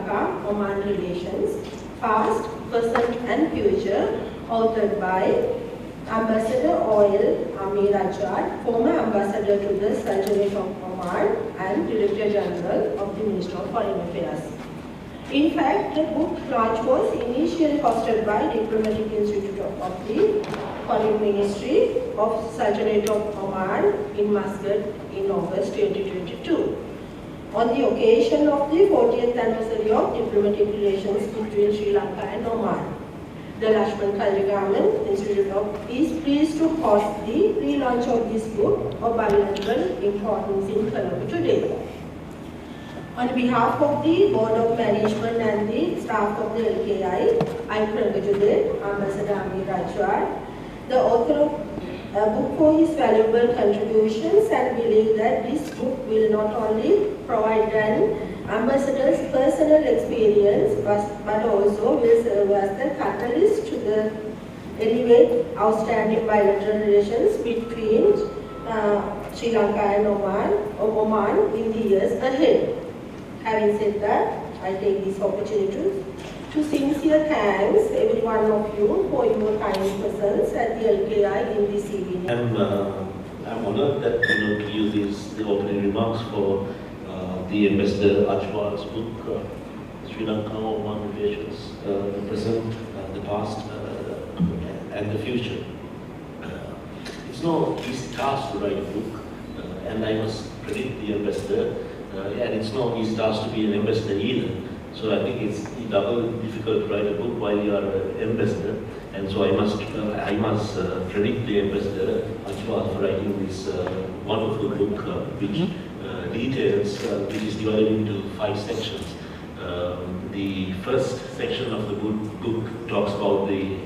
Lanka-Oman relations, past, present and future, authored by Ambassador Oil Amir Rajat, former Ambassador to the Sultanate of Oman and Director General of the Ministry of Foreign Affairs. In fact, the book launch was initially hosted by Diplomatic Institute of the Foreign Ministry of Sultanate of Oman in Muscat in August 2022. On the occasion of the 40th anniversary of diplomatic relations between Sri Lanka and Oman, the Lakshman Kadirgamar Institute is pleased to host the relaunch of this book of bilateral importance in Colombo today. On behalf of the Board of Management and the staff of the LKI, I congratulate Ambassador Amir Rajat, the author of a book, for his valuable contributions, and believe that this book will not only provide an ambassador's personal experience but also will serve as the catalyst to the elevate outstanding bilateral relations between Sri Lanka and Oman in the years ahead. Having said that, I take this opportunity to sincere thanks every one of you for your kind presence at the LKI in this evening. I'm honored that to use the opening remarks for the Ambassador Ajwar's book, Sri Lanka-Oman relations, the present, the past, and the future. It's no easy task to write a book, and I must credit the Ambassador. And it's no easy task to be an ambassador either. So I think it's double difficult to write a book while you are an ambassador. And so I must credit the Ambassador Ajwar for writing this wonderful book, which details, which is divided into 5 sections. The first section of the book talks about the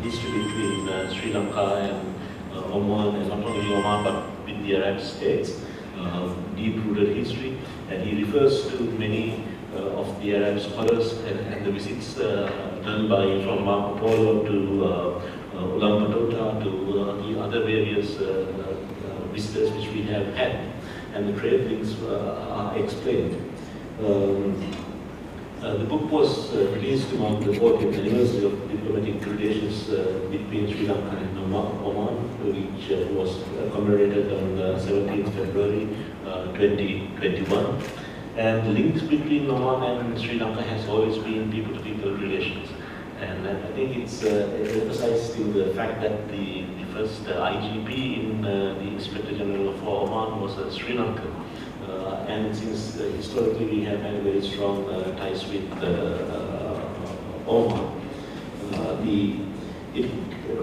history between Sri Lanka and Oman, and not only Oman but with the Arab states. Deep-rooted history, and he refers to many of the Arab scholars and the visits done by from Marco Polo to Ulaanbaatar to the other various visitors which we have had, and the trade links are explained. The book was released to mark the 40th anniversary of diplomatic relations between Sri Lanka and Oman, which was commemorated on 17th February 2021. And the links between Oman and Sri Lanka has always been people-to-people relations. And I think it's emphasized in the fact that the first IGP in the Inspector General of Oman was Sri Lankan. And since historically we have had very strong ties with Oman, it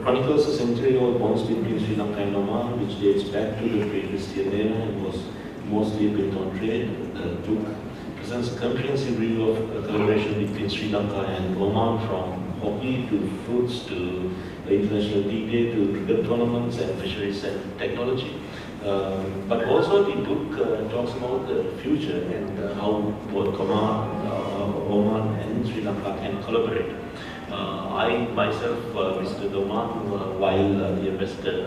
chronicles the century-old bonds between Sri Lanka and Oman, which dates back to the pre-Christian era and was mostly built on trade. The book presents a comprehensive review of collaboration between Sri Lanka and Oman, from hockey to fruits to international D-Day to cricket tournaments and fisheries and technology. But also the book talks about the future and how both Oman and Sri Lanka can collaborate. I myself visited Oman while the Ambassador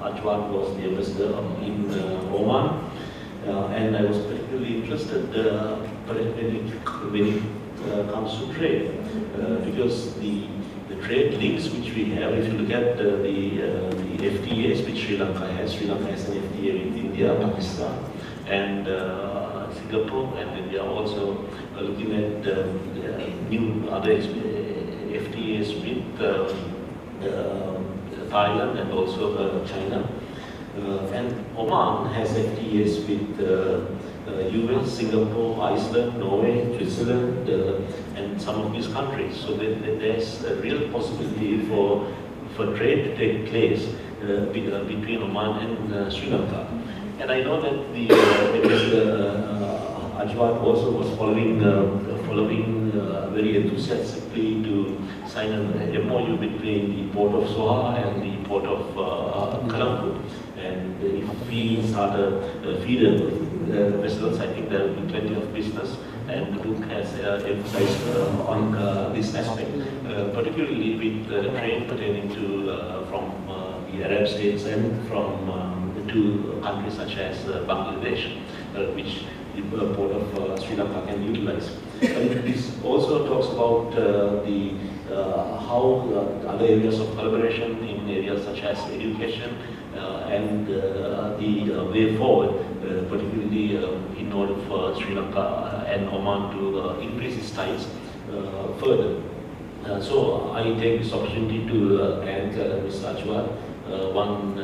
Ajwar was the ambassador in Oman, and I was particularly interested when it comes to trade, because the trade links which we have, if you look at the FTAs which Sri Lanka has an FTA with India, Pakistan, and Singapore, and then they are also looking at new other FTAs with Thailand and also China. And Oman has FTAs with US, Singapore, Iceland, Norway, Switzerland, and some of these countries. So there's a real possibility for trade to take place between Oman and Sri Lanka. And I know that the Ajwar also was following very enthusiastically to sign an MOU between the port of Soha and the port of Colombo. And if we start a feeder vessels, I think there will be plenty of business. And the book has emphasized on this aspect, particularly with the trade pertaining to from the Arab states and from the two countries such as Bangladesh, which the port of Sri Lanka can utilize. And this also talks about how other areas of collaboration in areas such as education and the way forward, particularly in order for Sri Lanka and Oman to increase its ties further. So I take this opportunity to thank Ms. Ajwar. One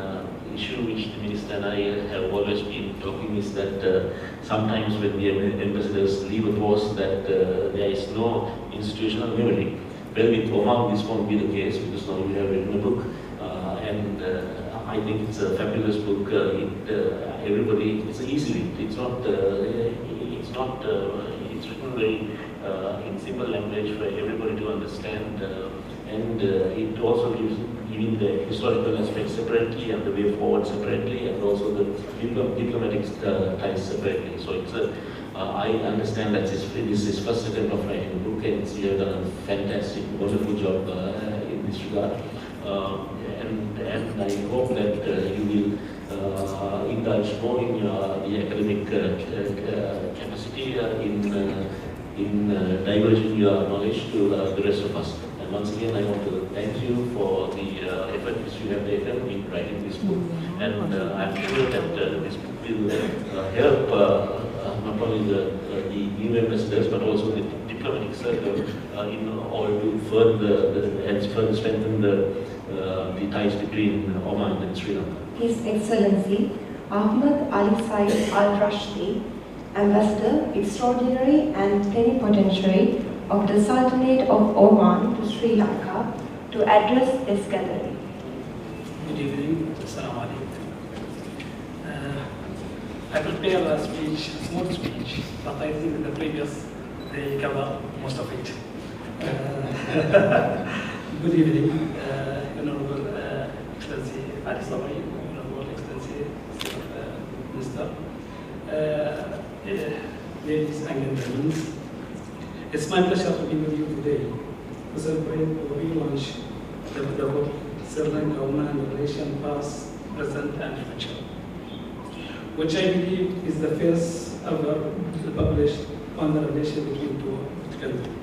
issue which the Minister and I have always been talking is that sometimes when the ambassadors leave a post that there is no institutional memory. Well, with Oman this won't be the case because now we have written a book and I think it's a fabulous book. Everybody, it's easy read. It's written very in simple language for everybody to understand, and it also gives giving the historical aspects separately and the way forward separately, and also the diplomatic ties separately. So it's I understand that this is first attempt of writing a book, and you have done a fantastic, wonderful job in this regard. And I hope that you will indulge more in the academic capacity in diverging your knowledge to the rest of us. And once again, I want to thank you for the effort which you have taken in writing this book. And I'm sure that this book will help not only the new ambassadors but also the diplomatic circle in order to further strengthen the ties between Oman and Sri Lanka. His Excellency Ahmad Ali Said Al Rashdi, Ambassador Extraordinary and Plenipotentiary of the Sultanate of Oman to Sri Lanka, to address this gathering. Good evening. Assalamu alaikum. I prepared a speech, a small speech, but I think the previous they cover most of it. Good evening, Honorable Excellency Ali Sabri, Honorable Excellency Minister, ladies and gentlemen. It's my pleasure to be with you today to celebrate or relaunch the book Sri Lanka-Oman relation past, present and future, which I believe is the first ever published on the relation between two countries.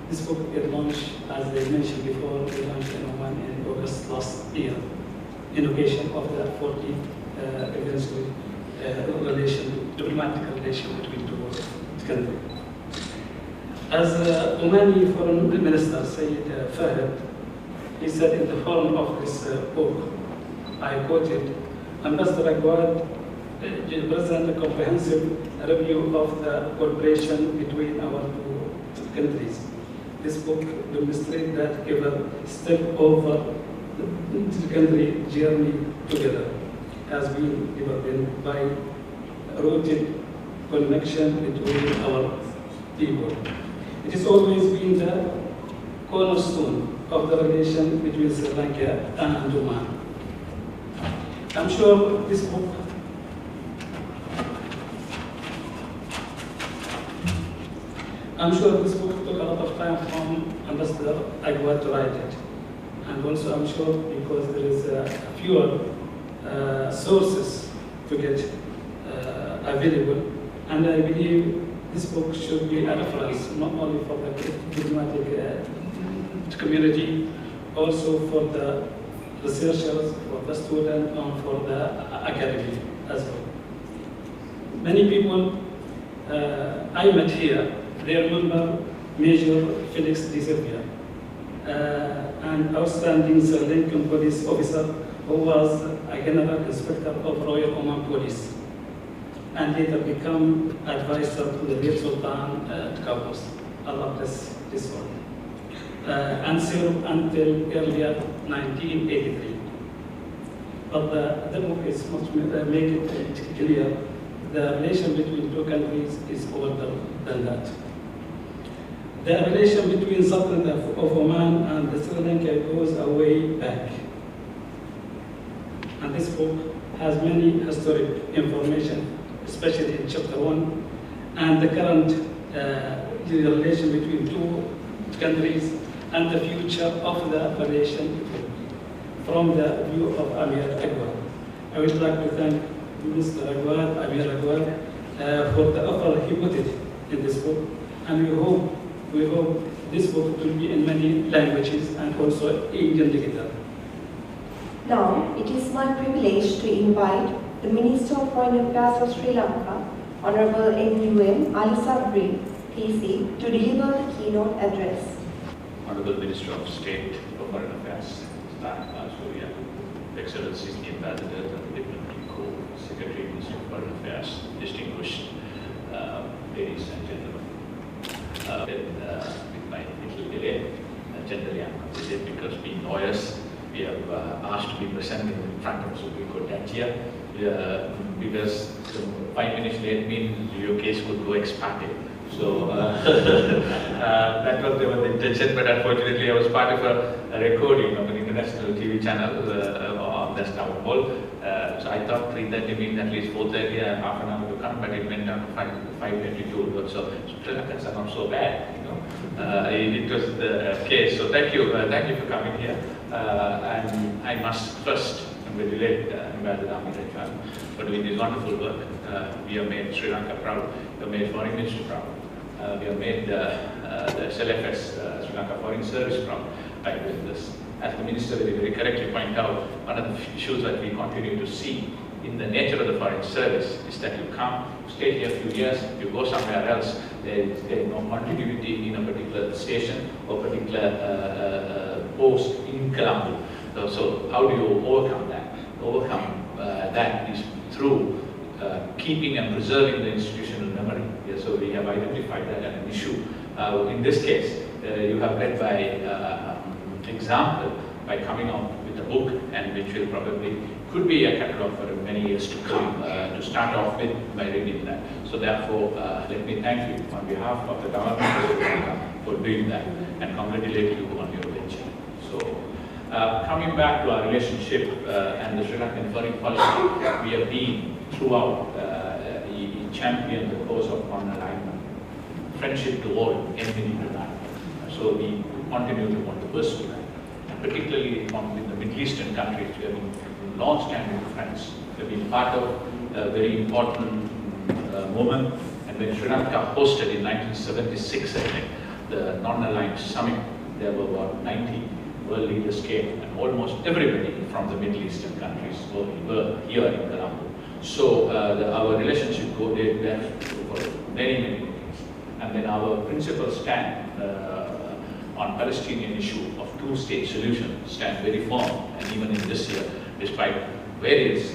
This book is launched, as I mentioned before, we launched in Oman in August last year, in occasion of the 40th anniversary diplomatic relation between two countries. As Omani Foreign Minister Sayyid Fahd, he said in the forum of this book, I quoted, Ambassador Agwad present a comprehensive review of the cooperation between our two countries. This book demonstrates that every step over the country journey together has been developed by rooted connection between our people. It has always been the cornerstone of the relation between Sri Lanka and Oman. I'm sure this book took a lot of time from Ambassador Agwad to write it. And also I'm sure because there is fewer sources to get available. And I believe this book should be a reference not only for the diplomatic community, also for the researchers, for the students, and for the academy as well. Many people I met here, they remember Major Felix De Silva, an outstanding Sri Lankan police officer who was a general inspector of Royal Oman Police, and later become advisor to the late Sultan Qaboos, Allah bless this one, and served until earlier 1983. But the book is much make it clear the relation between two countries is older than that. The relation between Sultanate of Oman and Sri Lanka goes a way back. And this book has many historic information, especially in chapter 1, and the current relation between two countries and the future of the relation from the view of Amir Agwad. I would like to thank Mr. Agwad, Amir Agwad, for the offer he put it in this book. And we hope this book will be in many languages and also Indian digital. Now, it is my privilege to invite the Minister of Foreign Affairs of Sri Lanka, Honorable NUM Ali Sabri, PC, to deliver the keynote address. Honorable Minister of State for Foreign Affairs, Surya, Excellencies, the Ambassador and the Diplomatic Corps, Secretary, Minister of Foreign Affairs, distinguished ladies and gentlemen. With my little delay, generally I'm compensated because being lawyers, we have asked to be present in front of Supreme Court judge here because 5 minutes late means your case would go ex parte. So that was the intention, but unfortunately I was part of a recording of an international TV channel on this town hall. So I thought 3:30 means at least 4:30, I have half an hour to come, but it went down to 5:22. So Sri Lankans are not so bad, you know. It was the case. So thank you for coming here. And I must first congratulate Ambassador Rajat for doing this wonderful work. We have made Sri Lanka proud. We have made Foreign Ministry proud. We have made the SLFS, Sri Lanka Foreign Service proud by doing this. As the Minister very correctly pointed out, one of the issues that we continue to see in the nature of the Foreign Service is that you come, stay here a few years, you go somewhere else, there is no continuity in a particular station or particular post in Colombo. So how do you overcome that? Overcome that is through keeping and preserving the institutional memory. Yeah, so we have identified that as an issue. In this case, you have led by example by coming out with a book, and which will probably could be a catalogue for many years to come, to start off with by reading that. So therefore, let me thank you on behalf of the government of Sri Lanka for doing that and congratulate you on your venture. So coming back to our relationship and the Sri Lankan foreign policy, we have been throughout championed the cause of non-alignment, friendship to all, enmity to none. So we continue to want to pursue that. And particularly in the Middle Eastern countries, we have been long-standing friends. We have been part of a very important moment. And when Sri Lanka hosted in 1976, I think, the non-aligned summit, there were about 90 world leaders came, and almost everybody from the Middle Eastern countries were here in Colombo. So our relationship goes back for many years. And then our principal stand on Palestinian issue of two-state solution stand very firm, and even in this year, despite various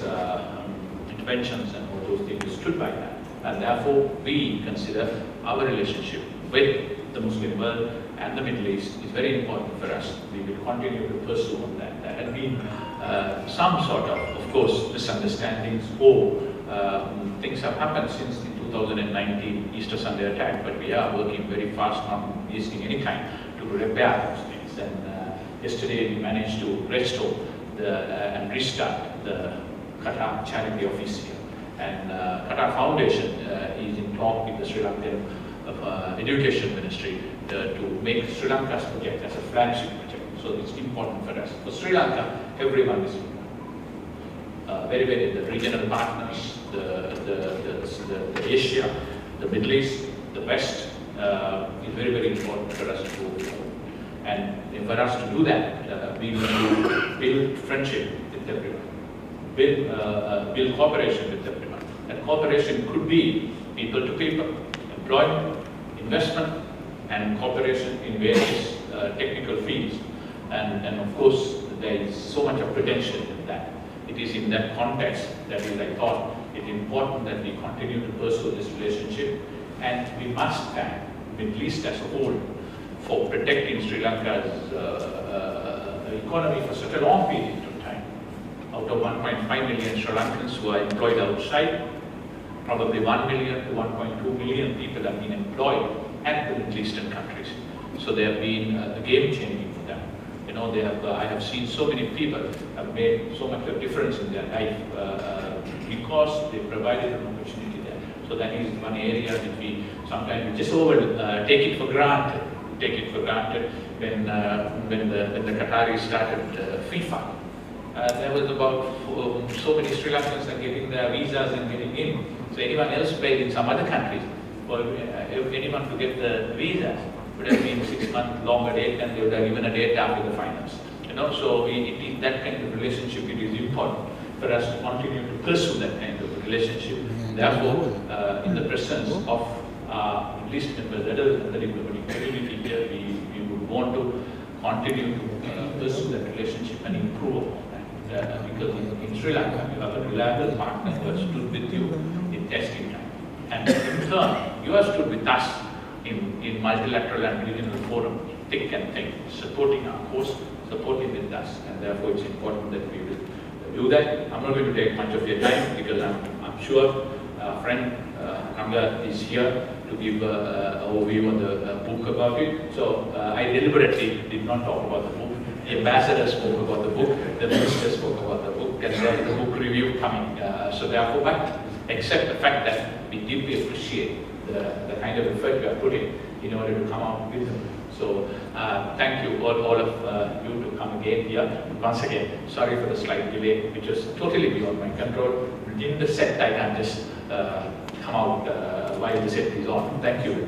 interventions and all those things, we stood by that. And therefore, we consider our relationship with the Muslim world and the Middle East is very important for us. We will continue to pursue on that. There had been some sort of course, misunderstandings or things have happened since the 2019 Easter Sunday attack, but we are working very fast, not wasting any time to repair those things. And yesterday we managed to restore and restart the Qatar charity office here. And Qatar Foundation is in talk with the Sri Lankan Education Ministry to make Sri Lanka's project as a flagship project. So it's important for us. For Sri Lanka, everyone is very, the regional partners, the Asia, the Middle East, the West is very important for us to go forward. And for us to do that, we need to build friendship with everyone, build cooperation with everyone. And cooperation could be people to people, employment, investment, and cooperation in various technical fields. And of course, there is so much of potential in that. It is in that context that I thought it important that we continue to pursue this relationship, and we must thank Middle East as a whole for protecting Sri Lanka's economy for such a long period of time. Out of 1.5 million Sri Lankans who are employed outside, probably 1 million to 1.2 million people have been employed at the Middle Eastern countries. So they have been a game changing for them. You know, I have seen so many people have made so much of difference in their life because they provided an opportunity there. So that is one area that we sometimes just take it for granted. Take it for granted when the Qataris started FIFA. There was about so many Sri Lankans are getting their visas and getting in. So anyone else paid in some other countries, for anyone to get the visa would have been 6 months longer date, and they would have given a date after the finals. So it is that kind of relationship. It is important for us to continue to pursue that kind of relationship. Therefore, in the presence of least ambassadors and the diplomatic community here, we would want to continue to pursue that relationship and improve upon that. Because in Sri Lanka, you have a reliable partner who has stood with you in testing time. And in turn, you have stood with us in multilateral and regional forums, thick and thin, supporting our cause, supporting with us. And therefore, it's important that we will do that. I'm not going to take much of your time because I'm sure our friend Ranga is here to give an overview on the book about it. So I deliberately did not talk about the book. The ambassador spoke about the book, the minister spoke about the book, and there is a book review coming. So therefore, but except the fact that we deeply appreciate the kind of effort you are putting in order to come out with them. So thank you all of you to come again here. Once again, sorry for the slight delay, which was totally beyond my control. In the set, I can just come out while the set is on. Thank you.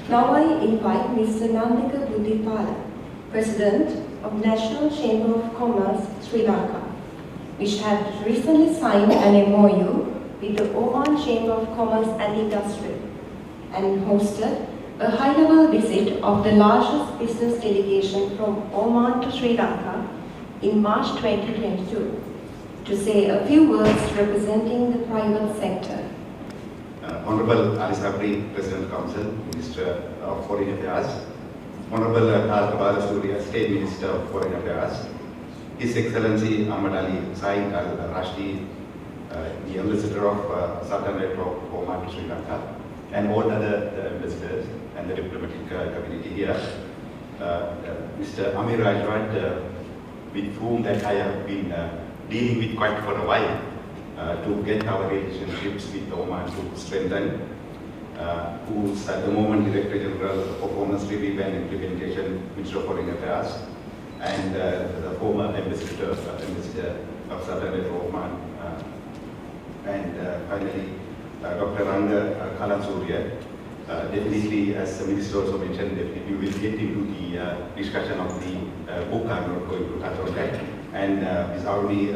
Now I invite Mr. Nandika Buddhipala, President of National Chamber of Commerce, Sri Lanka, which had recently signed an MOU with the Oman Chamber of Commerce and Industry and hosted a high-level visit of the largest business delegation from Oman to Sri Lanka in March 2022 to say a few words representing the private sector. Honorable Ali Sabri, President Council, Minister of Foreign Affairs, Honorable Al Surya, State Minister of Foreign Affairs, His Excellency Ahmad Ali Said Al-Rashdi, the Ambassador of Sultanate of Oman to Sri Lanka, and all other ambassadors and the diplomatic community here. Mr. Amir Rajwat, with whom that I have been dealing with quite for a while to get our relationships with Oman to strengthen, who's at the moment Director General of Performance Review and Implementation, Minister of Foreign Affairs, and the former Ambassador of Sultanate of Oman, and finally Dr. Ranga Kalansurya. Definitely, as the Minister also mentioned, definitely we will get into the discussion of the book. I'm not going to touch on that. And Ms. Audi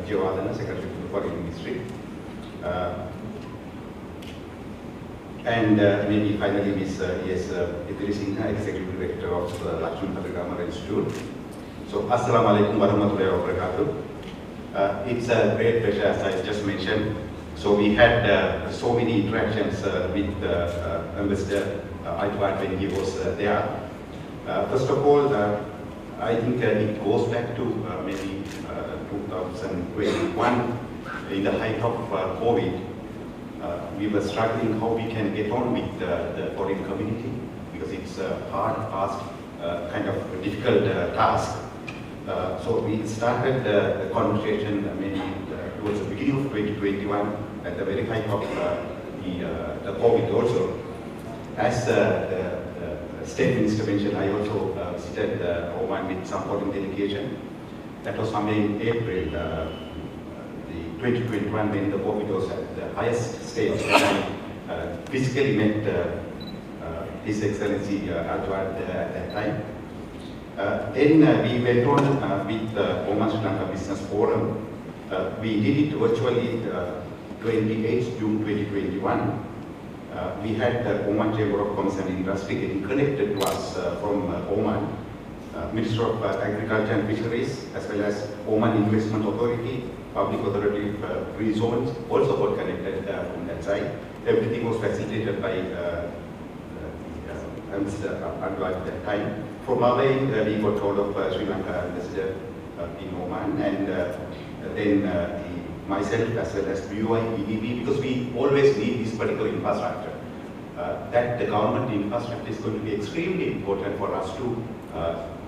Jayawardena, Secretary to the Foreign Ministry. And maybe finally Ms. Idris Sinha, Executive Director of Lakshman Kadirgamar Institute. So, Assalamu alaikum warahmatullahi wabarakatuh. It's a great pleasure, as I just mentioned. So we had so many interactions with Ambassador Ajwad when he was there. First of all, I think it goes back to maybe 2021, in the height of COVID. We were struggling how we can get on with the foreign community, because it's a hard, fast, kind of difficult task. So we started the conversation maybe towards the beginning of 2021, at the very height of the COVID also. As the State Minister mentioned, I also visited Oman with some foreign delegation. That was somewhere in April, the 2021, when the COVID was at the highest stage. And I physically met His Excellency Ajwad at that time. Then we went on with the Oman Sri Lanka Business Forum. We did it virtually 28th June 2021. We had the Oman Chamber of Commerce and Industry getting connected to us from Oman. Minister of Agriculture and Fisheries, as well as Oman Investment Authority, Public Authority Free Zones, also got connected from that side. Everything was facilitated by Ambassador Ajwad at that time. From our end, we got hold of Sri Lanka Ambassador in Oman, and then myself as well as BUI, EDB, because we always need this particular infrastructure. That the government infrastructure is going to be extremely important for us to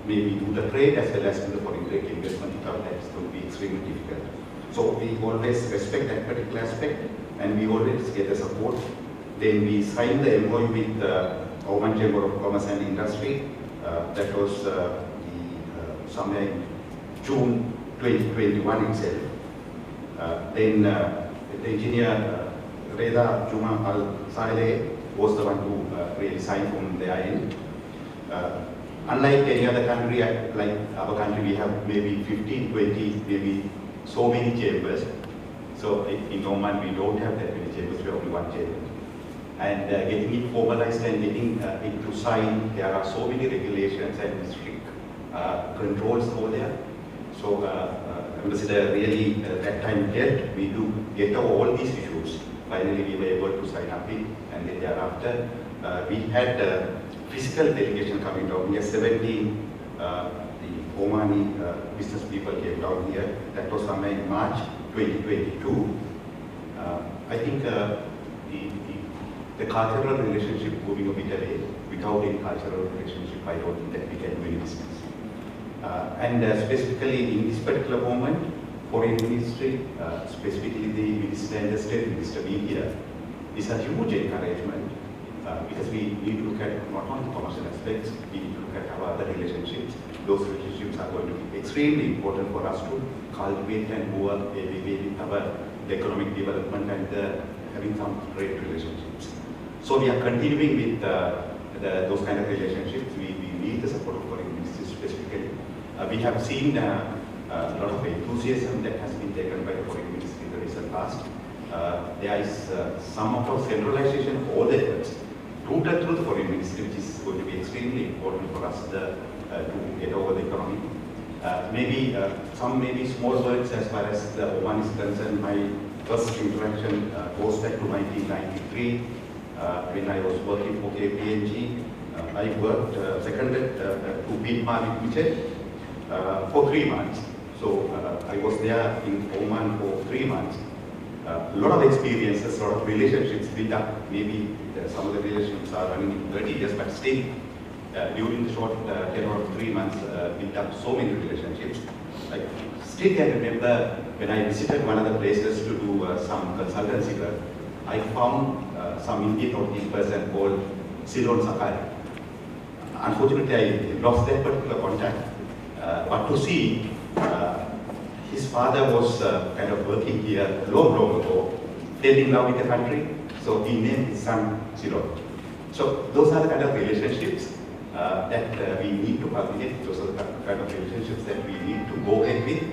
maybe do the trade as well as do the foreign trade investment. Without that, it's going to be extremely difficult. So we always respect that particular aspect, and we always get the support. Then we signed the MOU with the Oman Chamber of Commerce and Industry. That was somewhere in June 2021 itself. Then the engineer Reza Juma Al-Saleh was the one who really signed from their end. Unlike any other country, like our country, we have maybe 15, 20, maybe so many chambers. So in Oman, we don't have that many chambers, we have only one chamber. And getting it formalized and getting it to sign, there are so many regulations and strict controls over there. So Ambassador really that time helped me to get over all these issues. Finally, we were able to sign up it, and then thereafter, we had physical delegation coming down. We had 17 the Omani business people came down here. That was somewhere in March 2022. I think the cultural relationship moving a bit away. Without any cultural relationship, I don't think that we can do any business. And specifically in this particular moment, Foreign Ministry, specifically the Minister and the State Minister being here, is a huge encouragement because we need to look at not only the commercial aspects, we need to look at our other relationships. Those relationships are going to be extremely important for us to cultivate and move up with our economic development and having some trade relationships. So we are continuing with those kind of relationships. We need the support of Foreign Ministry specifically. We have seen a lot of enthusiasm that has been taken by the Foreign Ministry in the recent past. There is some of our centralization of all the efforts rooted through the Foreign Ministry, which is going to be extremely important for us to get over the economy. Maybe small words as far as the Oman is concerned. My first interaction goes back to 1993 when I was working for KPMG. I worked seconded to Bin Malik Mitchell for 3 months. So I was there in Oman for 3 months. A lot of experiences, a lot of relationships built up. Maybe some of the relationships are running 30 years, but still during the short tenure of 3 months, built up so many relationships. I still can remember when I visited one of the places to do some consultancy work, I found some Indian North person called Silon Sakai. Unfortunately, I lost that particular contact. But to see, his father was kind of working here long ago, fell in love with the country, so he named his son Silon. So those are the kind of relationships that we need to cultivate. Those are the kind of relationships that we need to go ahead with.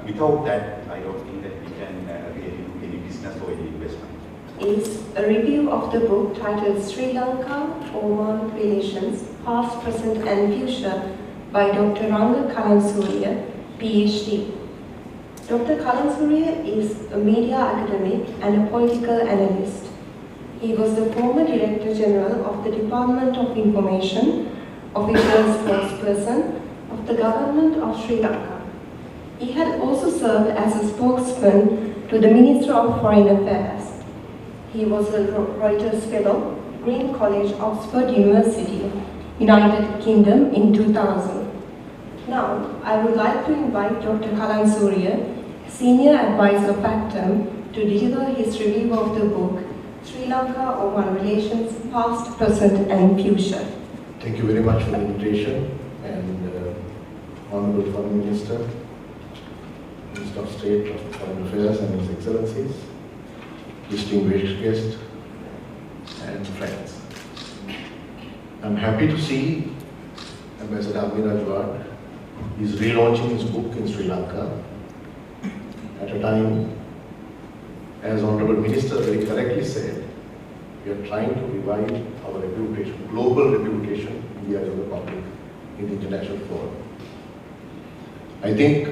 Without that, I don't think that we can really do any business or any investment. Is a review of the book titled Sri Lanka-Oman Relations, Past, Present and Future by Dr. Ranga Kalansurya, PhD. Dr. Kalansurya is a media academic and a political analyst. He was the former Director General of the Department of Information, official spokesperson of the government of Sri Lanka. He had also served as a spokesman to the Minister of Foreign Affairs. He was a Reuters Fellow, Green College, Oxford University, United Kingdom in 2000. Now, I would like to invite Dr. Kalansurya, Senior Advisor Factum, to deliver his review of the book, Sri Lanka-Oman Relations, Past, Present and Future. Thank you very much for the invitation, and Honorable Foreign Minister, Minister of State of Foreign Affairs and His Excellencies, distinguished guests and friends. I'm happy to see Ambassador Amir Ajwad is relaunching his book in Sri Lanka at a time, as Honorable Minister very correctly said, we are trying to revive our reputation, global reputation in the eyes of the public in the international forum. I think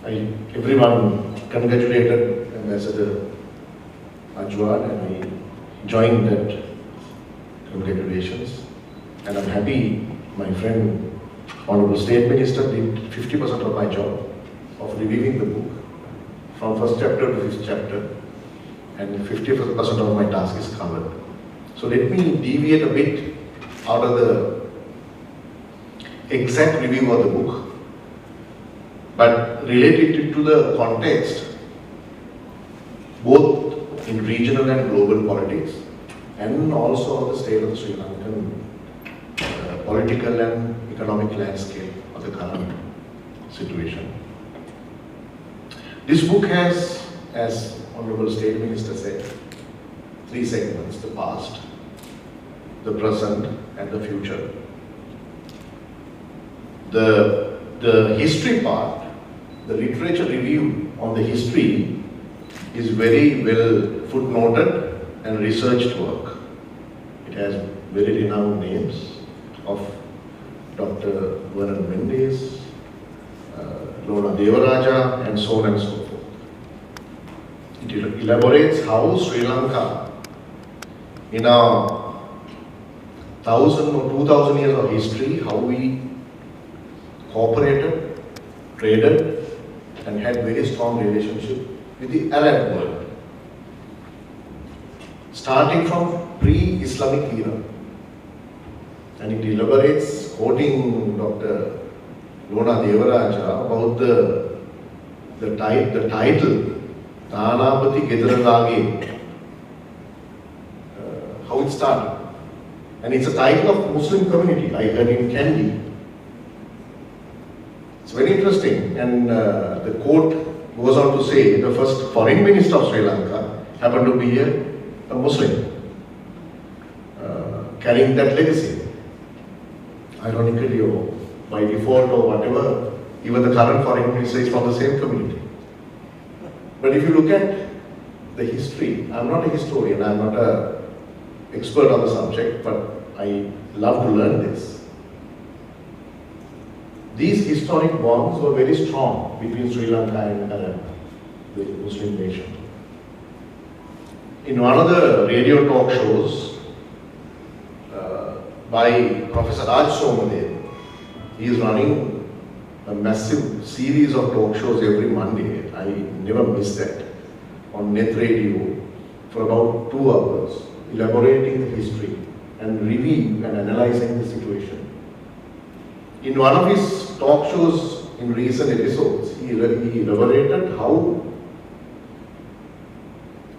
everyone congratulated Ambassador Ajwad, and I joined that congratulations. And I'm happy my friend, Honorable State Minister, did 50% of my job of reviewing the book from first chapter to fifth chapter, and 50% of my task is covered. So let me deviate a bit out of the exact review of the book, but relate it to the context, both in regional and global politics, and also the state of the Sri Lankan political and economic landscape of the current situation. This book has, as Honorable State Minister said, 3 segments: the past, the present, and the future. The history part, the literature review on the history is very well footnoted and researched work. It has very renowned names of Dr. Vernon Mendes, Lona Devaraja, and so on and so forth. It elaborates how Sri Lanka, in our 1,000 or 2,000 years of history, how we cooperated, traded, and had very strong relationship with the Arab world, starting from pre-Islamic era. And it elaborates, quoting Dr. Lona Devaraja, about the title, Tanapati Gedaralage, how it started. And it's a title of Muslim community, I heard in Kandy. It's very interesting, and the quote goes on to say the first foreign minister of Sri Lanka happened to be a Muslim, carrying that legacy. Ironically, or by default or whatever, even the current foreign minister is from the same community. But if you look at the history, I'm not a historian, I'm not an expert on the subject, but I love to learn this. These historic bonds were very strong between Sri Lanka and Arab, the Muslim nation. In one of the radio talk shows by Professor Raj Somadev, he is running a massive series of talk shows every Monday. I never miss that, on Net Radio for about 2 hours, elaborating the history and review and analyzing the situation. In one of his talk shows in recent episodes, he elaborated how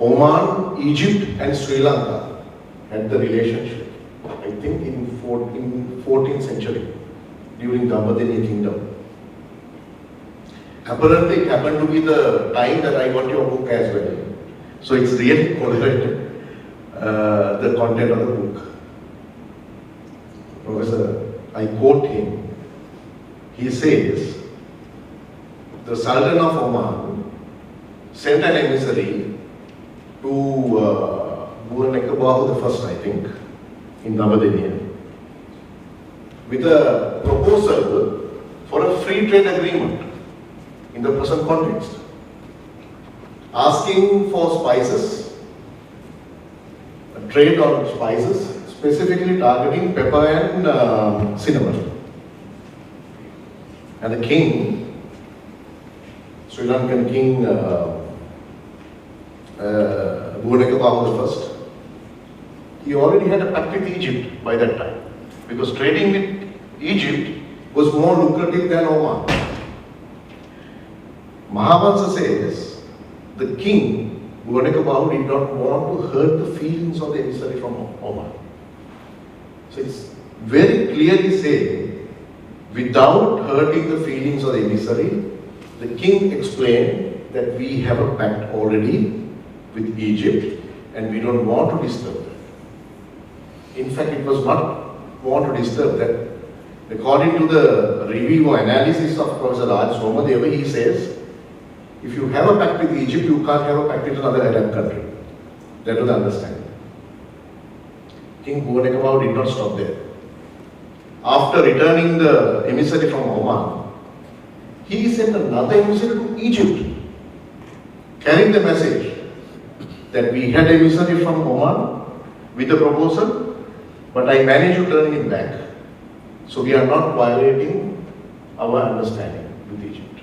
Oman, Egypt and Sri Lanka had the relationship, I think in 14th century, during the Gambadeniya kingdom. Apparently it happened to be the time that I got your book as well. So it's really correlated, the content of the book. Professor, I quote him. He says, the Sultan of Oman sent an emissary to Buwanekabahu I, I think, in Gambadeniya, with a proposal for a free trade agreement in the present context, asking for spices, a trade on spices, specifically targeting pepper and cinnamon. And the king, Sri Lankan king Buwanekabahu I, he already had a pact with Egypt by that time, because trading with Egypt was more lucrative than Oman. Mahavansa says the king, Buwanekabahu, did not want to hurt the feelings of the emissary from Oman. So it's very clearly saying, without hurting the feelings of the emissary, the king explained that we have a pact already with Egypt and we don't want to disturb that. In fact, it was not want to disturb that. According to the review or analysis of Professor Raj Somadeva, he says, if you have a pact with Egypt, you can't have a pact with another Arab country. That was the understanding. King Buwanekabahu did not stop there. After returning the emissary from Oman, he sent another emissary to Egypt, carrying the message that we had an emissary from Oman with a proposal, but I managed to turn him back. So we are not violating our understanding with Egypt.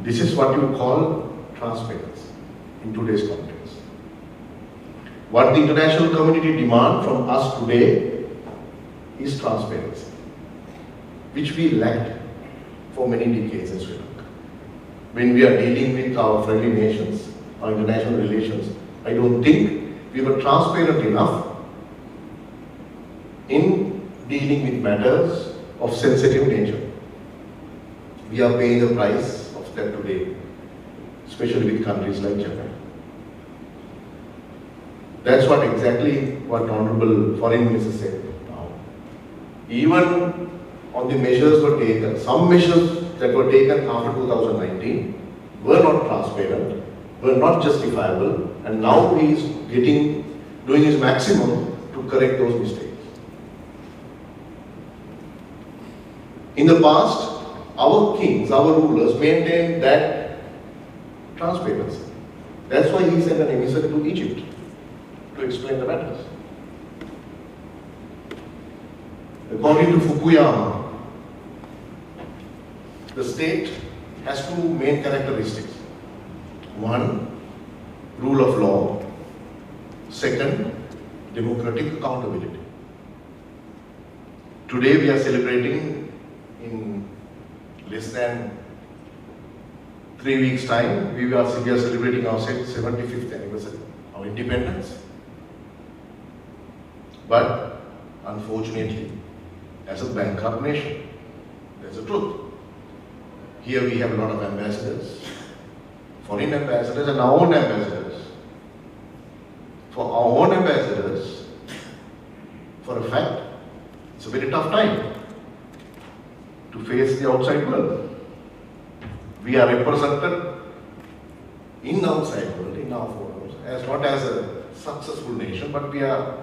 This is what you call transparency in today's context. What the international community demands from us today is transparency, which we lacked for many decades in Sri Lanka. When we are dealing with our friendly nations, our international relations, I don't think we were transparent enough in dealing with matters of sensitive nature. We are paying the price of that today. especially with countries like Japan. That's what exactly what Honorable Foreign Minister said now. Even on the measures were taken, some measures that were taken after 2019 were not transparent, were not justifiable, and now he is doing his maximum to correct those mistakes. In the past, our kings, our rulers maintained that transparency. That's why he sent an emissary to Egypt to explain the matters. According to Fukuyama, the state has two main characteristics. One, rule of law. Second, democratic accountability. Today we are celebrating in less than 3 weeks' time, we are celebrating our 75th anniversary, our independence. But unfortunately, as a bankrupt nation, there's a truth. Here we have a lot of ambassadors, foreign ambassadors and our own ambassadors. For our own ambassadors, for a fact, it's a very tough time to face the outside world. We are represented in the outside world, in our forums, as not as a successful nation, but we are,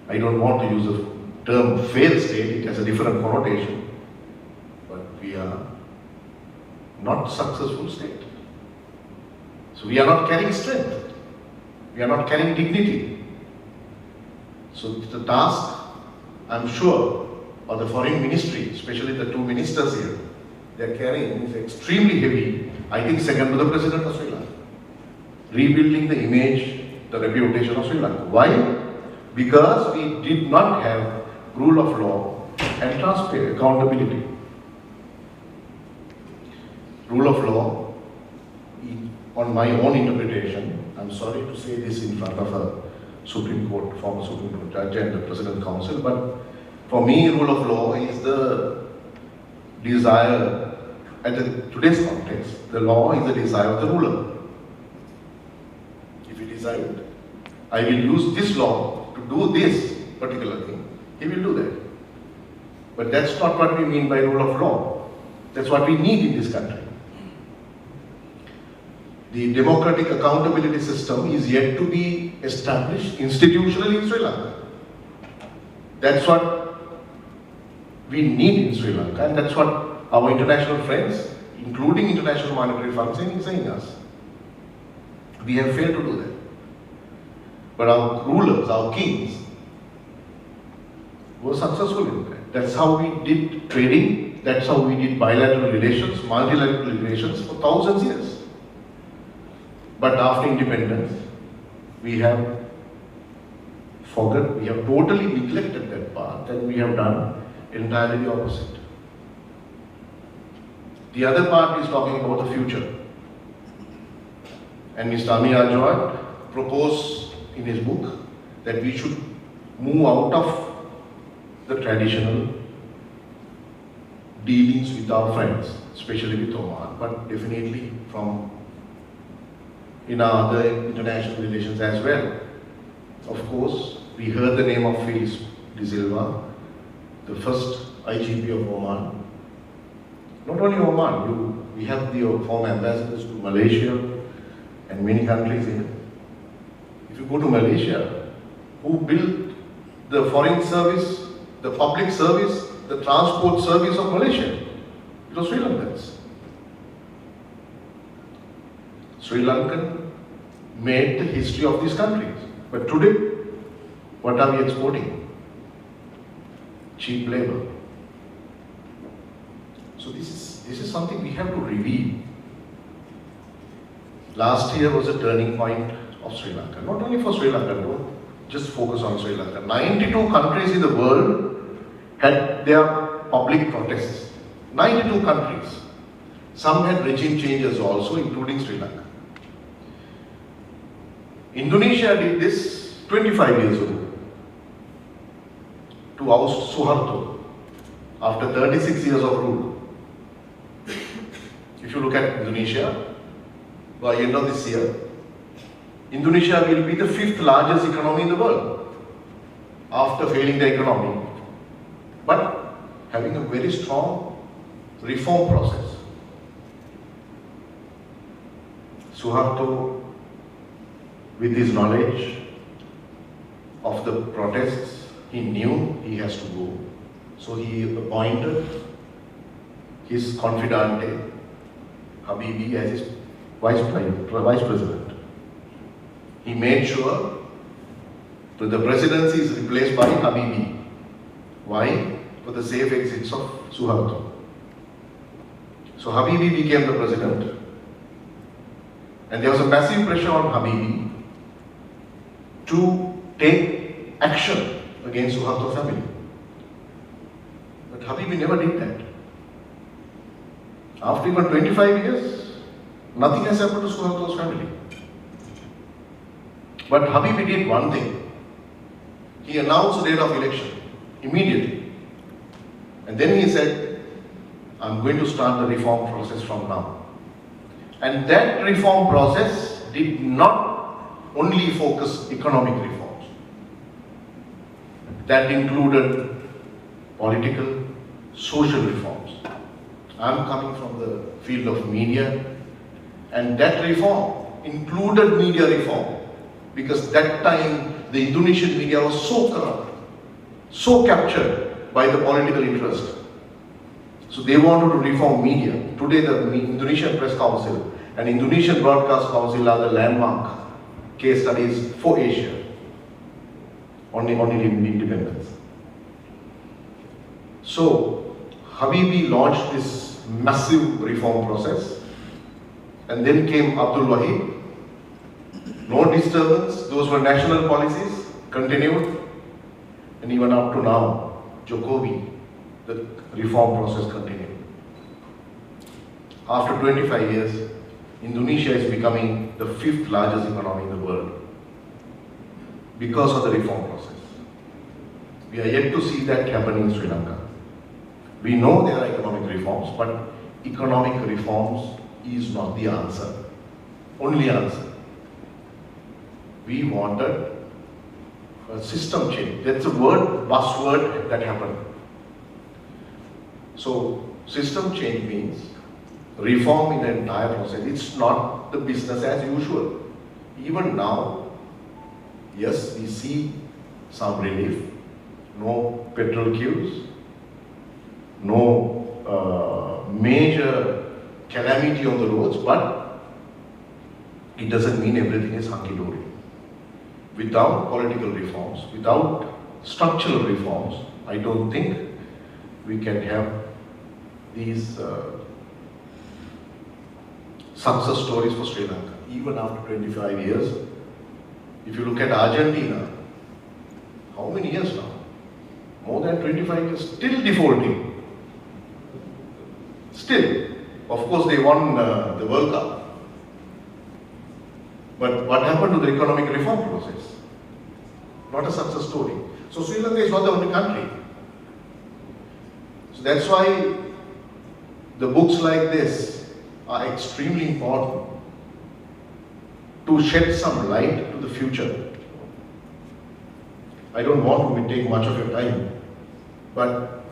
I don't want to use the term failed state, it has a different connotation, but we are not successful state. So we are not carrying strength, we are not carrying dignity. So the task, I'm sure, of the foreign ministry, especially the two ministers here, they are carrying is extremely heavy, I think second to the President of Sri Lanka. Rebuilding the image, the reputation of Sri Lanka. Why? Because we did not have rule of law and transparent accountability. Rule of law, on my own interpretation, I'm sorry to say this in front of a Supreme Court, former Supreme Court judge and the President Council, but for me, rule of law is the desire, at today's context, the law is the desire of the ruler. If he decide, I will use this law to do this particular thing, he will do that. But that's not what we mean by rule of law. That's what we need in this country. The democratic accountability system is yet to be established institutionally in Sri Lanka. That's what we need in Sri Lanka, and that's what our international friends, including International Monetary Fund, is saying us. We have failed to do that. But our rulers, our kings, were successful in that. That's how we did trading, that's how we did bilateral relations, multilateral relations for thousands of years. But after independence, we have we have totally neglected that part, and we have done entirely the opposite. The other part is talking about the future. And Mr. Amir Ajwad proposed in his book that we should move out of the traditional dealings with our friends, especially with Oman, but definitely from in our other international relations as well. Of course, we heard the name of Felix de Silva, the first IGP of Oman. Not only Oman, we have the former ambassadors to Malaysia and many countries in it. If you go to Malaysia, who built the foreign service, the public service, the transport service of Malaysia? It was Sri Lankans. Sri Lankan made the history of these countries. But today, what are we exporting? Cheap labor. So this is something we have to reveal. Last year was a turning point of Sri Lanka. Not only for Sri Lanka, don't just focus on Sri Lanka. 92 countries in the world had their public protests. 92 countries. Some had regime changes also, including Sri Lanka. Indonesia did this 25 years ago to oust Suharto after 36 years of rule. If you look at Indonesia, by the end of this year, Indonesia will be the 5th largest economy in the world after failing the economy, but having a very strong reform process. Suharto, with his knowledge of the protests, he knew he has to go. So he appointed his confidante, Habibi, as his vice president. He made sure that the presidency is replaced by Habibi. Why? For the safe exits of Suharto. So Habibi became the president, and there was a massive pressure on Habibi to take action against Suharto family. But Habibi never did that. After even 25 years, nothing has happened to Suharto's family. But Habibi did one thing. He announced the date of election immediately. And then he said, I'm going to start the reform process from now. And that reform process did not only focus economic reforms. That included political, social reforms. I'm coming from the field of media, and that reform included media reform, because that time the Indonesian media was so corrupt, so captured by the political interest. So they wanted to reform media. Today the Indonesian Press Council and Indonesian Broadcast Council are the landmark case studies for Asia on independence. So Habibi launched this massive reform process, and then came Abdul Wahid. No disturbance, those were national policies, continued, and even up to now, Jokowi, the reform process continued. After 25 years, Indonesia is becoming the 5th largest economy in the world because of the reform process. We are yet to see that happen in Sri Lanka. We know there are economic reforms, but economic reforms is not the answer, only answer. We wanted a system change. That's a word, buzzword that happened. So system change means reform in the entire process. It's not the business as usual. Even now, yes, we see some relief, no petrol queues, no major calamity on the roads, but it doesn't mean everything is hunky-dory. Without political reforms, without structural reforms, I don't think we can have these success stories for Sri Lanka. Even after 25 years, if you look at Argentina, how many years now? More than 25 years, still defaulting. Still, of course they won the World Cup. But what happened to the economic reform process? Not a success story. So Sri Lanka is not the only country. So that's why the books like this are extremely important to shed some light to the future. I don't want to take much of your time, but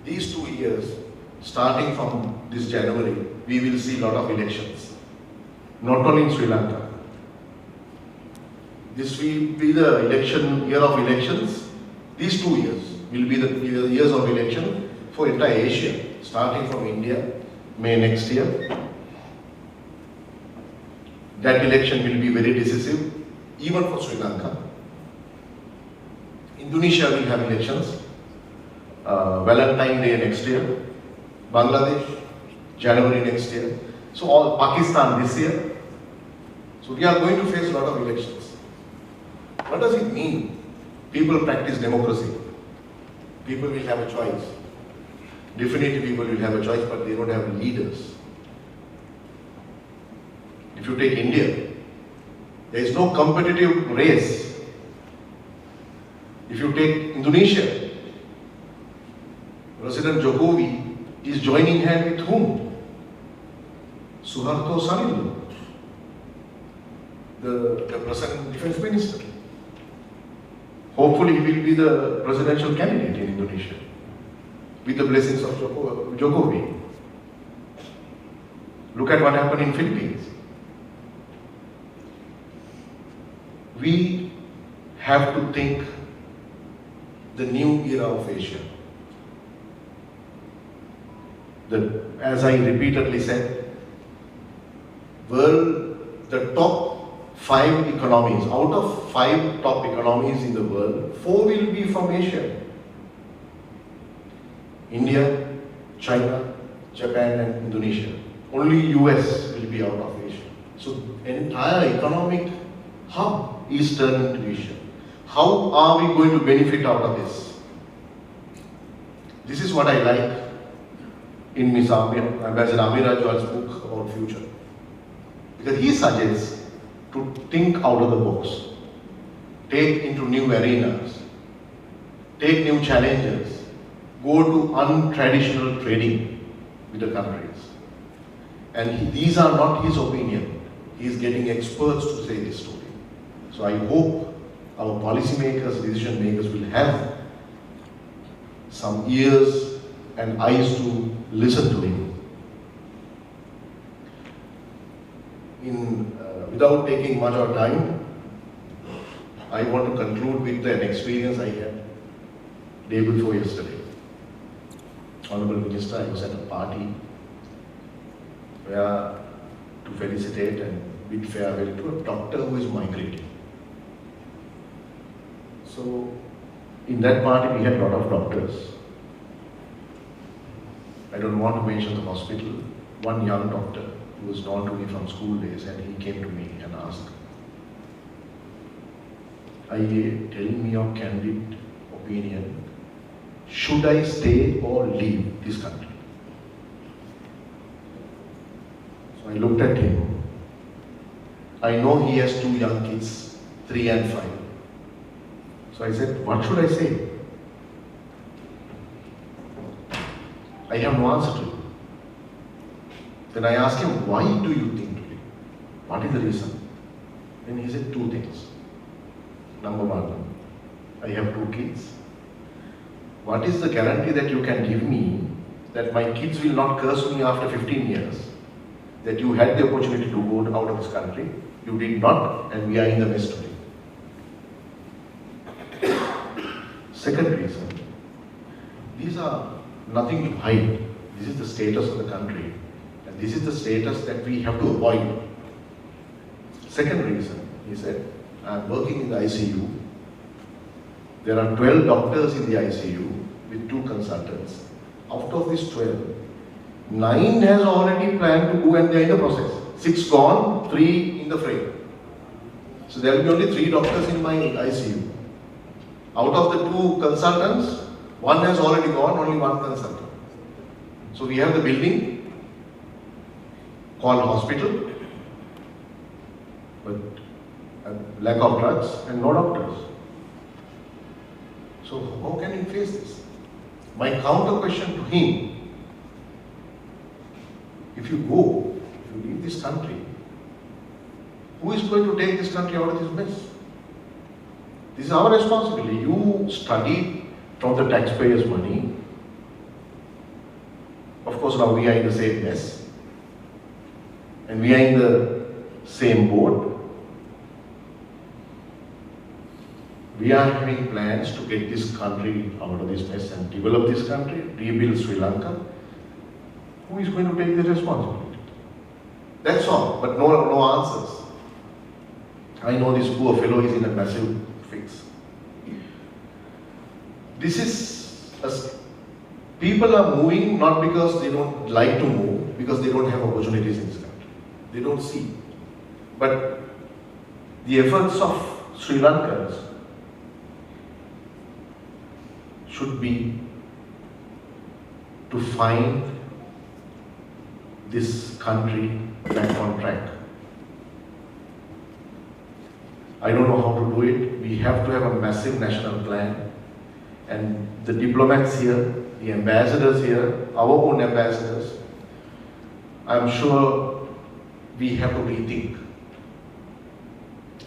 these 2 years, starting from this January, we will see a lot of elections. Not only in Sri Lanka. This will be the year of elections. These 2 years will be the years of election for entire Asia, starting from India, May next year. That election will be very decisive, even for Sri Lanka. Indonesia will have elections, Valentine Day next year, Bangladesh, January next year. So all Pakistan this year. So we are going to face a lot of elections. What does it mean? People practice democracy. People will have a choice. Definitely people will have a choice, but they don't have leaders. If you take India, there is no competitive race. If you take Indonesia, President Jokowi is joining hand with whom? Suharto Sanil, the present defense minister. Hopefully he will be the presidential candidate in Indonesia with the blessings of Jokowi. Look at what happened in Philippines. We have to think the new era of Asia. As I repeatedly said, the top 5 economies, out of 5 top economies in the world, 4 will be from Asia. India, China, Japan and Indonesia. Only US will be out of Asia. So entire economic hub is turned into Asia. How are we going to benefit out of this? This is what I like in Ms. Ambassador Amirajwal's book about future. Because he suggests to think out of the box, take into new arenas, take new challenges, go to untraditional trading with the countries. And these are not his opinion. He is getting experts to say this story. So I hope our policymakers, decision makers will have some ears and eyes to listen to him. Without taking much of time, I want to conclude with an experience I had day before yesterday. Honorable Minister, I was at a party where to felicitate and bid farewell to a doctor who is migrating. So, in that party we had a lot of doctors. I don't want to mention the hospital. One young doctor who was known to me from school days, and he came to me and asked, tell me your candid opinion, should I stay or leave this country? So I looked at him. I know he has 2 young kids, 3 and 5. So I said, what should I say? I have no answer to it. Then I asked him, why do you think to leave? What is the reason? Then he said 2 things. Number 1, I have 2 kids. What is the guarantee that you can give me that my kids will not curse me after 15 years? That you had the opportunity to go out of this country, you did not, and we are in the mess today. Second reason, these are nothing to hide. This is the status of the country. And this is the status that we have to avoid. Second reason, he said, I am working in the ICU. There are 12 doctors in the ICU with 2 consultants. Out of these 12, 9 has already planned to go and they are in the process. 6 gone, 3 in the frame. So there will be only 3 doctors in my ICU. Out of the 2 consultants, 1 has already gone, only 1 consultant. So we have the building called hospital, but lack of drugs and no doctors. So how can he face this? My counter question to him, if you leave this country, who is going to take this country out of this mess? This is our responsibility. You studied from the taxpayers' money. Of course, now we are in the same mess. And we are in the same boat. We are having plans to get this country out of this mess and develop this country, rebuild Sri Lanka. Who is going to take the responsibility? That's all, but no answers. I know this poor fellow is in a massive fix. People are moving not because they don't like to move, because they don't have opportunities in this country. They don't see. But the efforts of Sri Lankans should be to find this country back on track. I don't know how to do it. We have to have a massive national plan. And the diplomats here, the ambassadors here, our own ambassadors, I'm sure we have to rethink.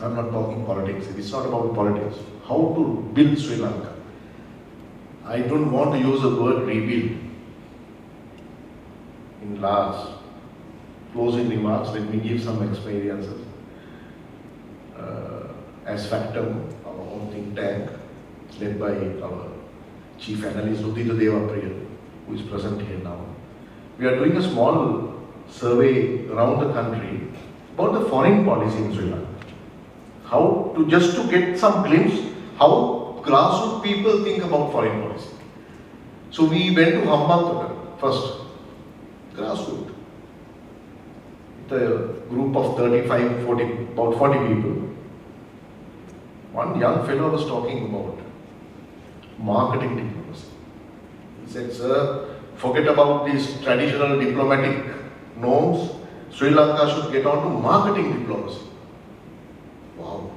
I'm not talking politics, it's not about politics. How to build Sri Lanka. I don't want to use the word rebuild. In last closing remarks, let me give some experiences. As Factum, our own think tank, led by our chief analyst Udita Devapriya, who is present here now. We are doing a small survey around the country about the foreign policy in Sri Lanka. How to, just to get some glimpse how grassroots people think about foreign policy. So we went to Hambantota first, grassroots. The group of 35, 40, about 40 people. One young fellow was talking about marketing diplomacy. He said, sir, forget about these traditional diplomatic norms. Sri Lanka should get on to marketing diplomacy. Wow.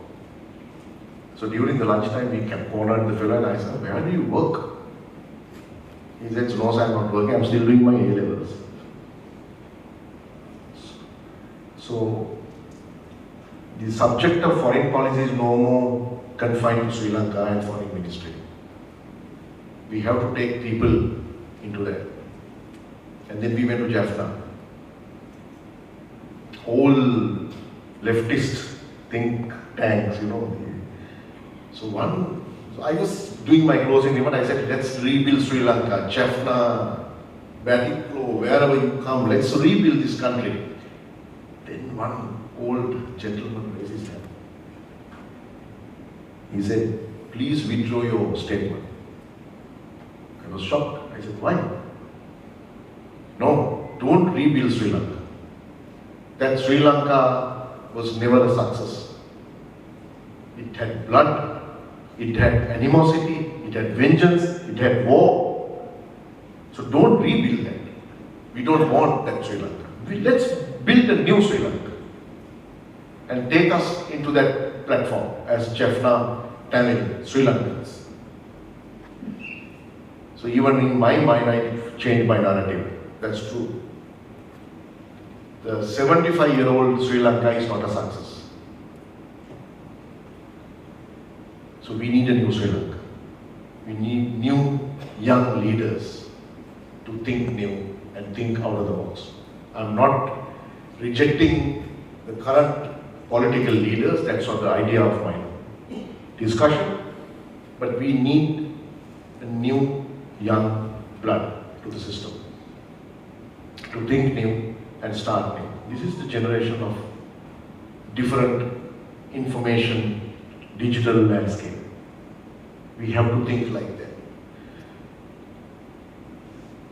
So during the lunchtime, we kept cornered the fellow and I said, where do you work? He said, no, sir, I'm not working, I'm still doing my A-levels. So, the subject of foreign policy is no more confined to Sri Lanka and foreign ministry. We have to take people into that. And then we went to Jaffna. All leftist think tanks, you know. So I was doing my closing remark, I said, let's rebuild Sri Lanka, Jaffna, Batiklo, wherever you come, let's rebuild this country. Then one old gentleman raised his hand. He said, please withdraw your statement. I was shocked. I said, why? No, don't rebuild Sri Lanka. That Sri Lanka was never a success. It had blood, it had animosity, it had vengeance, it had war. So don't rebuild that. We don't want that Sri Lanka. Let's build a new Sri Lanka and take us into that platform as Jaffna, Tamil, Sri Lankans. So even in my mind, I changed my narrative. That's true. The 75-year-old Sri Lanka is not a success. So we need a new Sri Lanka. We need new young leaders to think new and think out of the box. I'm not rejecting the current political leaders, that's not the idea of my discussion, but we need a new young blood to the system, to think new and start new. This is the generation of different information, digital landscape. We have to think like that.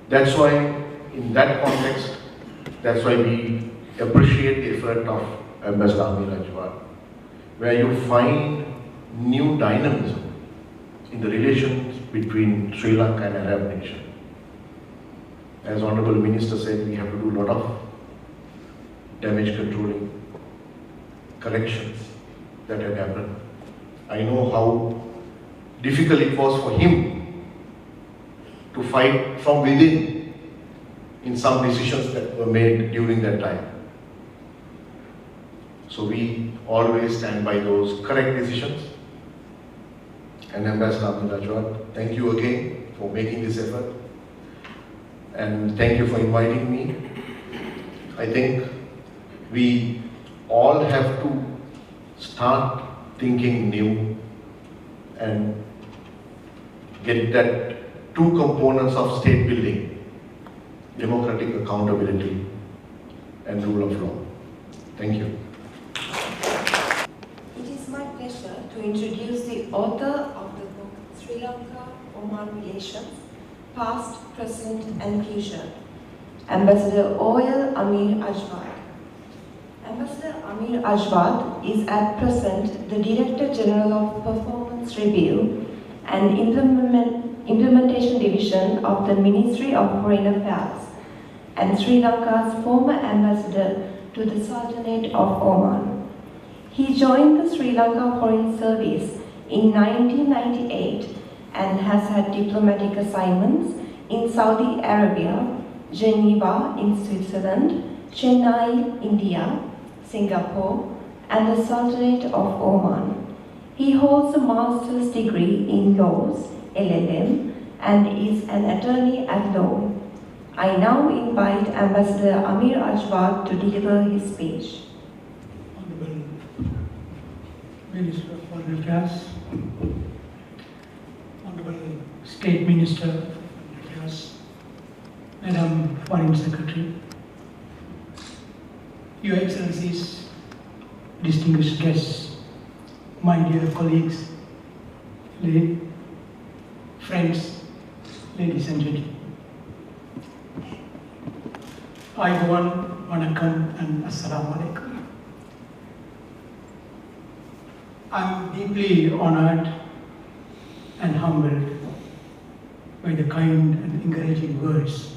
That's why, in that context, that's why we appreciate the effort of Ambassador Amir Ajwal, where you find new dynamism in the relations between Sri Lanka and Arab nation. As Honorable Minister said, we have to do a lot of damage controlling corrections that had happened. I know how difficult it was for him to fight from within in some decisions that were made during that time. So we always stand by those correct decisions. And Ambassador Amir Ajwal, thank you again for making this effort. And thank you for inviting me. I think we all have to start thinking new and get that two components of state building, democratic accountability and rule of law. Thank you. It is my pleasure to introduce the author of the book Sri Lanka-Oman Relations, Past, Present and Future, Ambassador Oil Amir Ajwad. Ambassador Amir Ajwad is at present the Director General of Performance Review and Implementation Division of the Ministry of Foreign Affairs and Sri Lanka's former ambassador to the Sultanate of Oman. He joined the Sri Lanka Foreign Service in 1998 and has had diplomatic assignments in Saudi Arabia, Geneva in Switzerland, Chennai, India, Singapore, and the Sultanate of Oman. He holds a master's degree in laws, LLM, and is an attorney at law. I now invite Ambassador Amir Ajwad to deliver his speech. Honorable Minister of Foreign Affairs, Honorable State Minister of Foreign Affairs, Madam Foreign Secretary, Your Excellencies, distinguished guests, my dear colleagues, friends, ladies and gentlemen. Ayuvan, Vanakkam, and Assalamu Alaikum. I'm deeply honored and humbled by the kind and encouraging words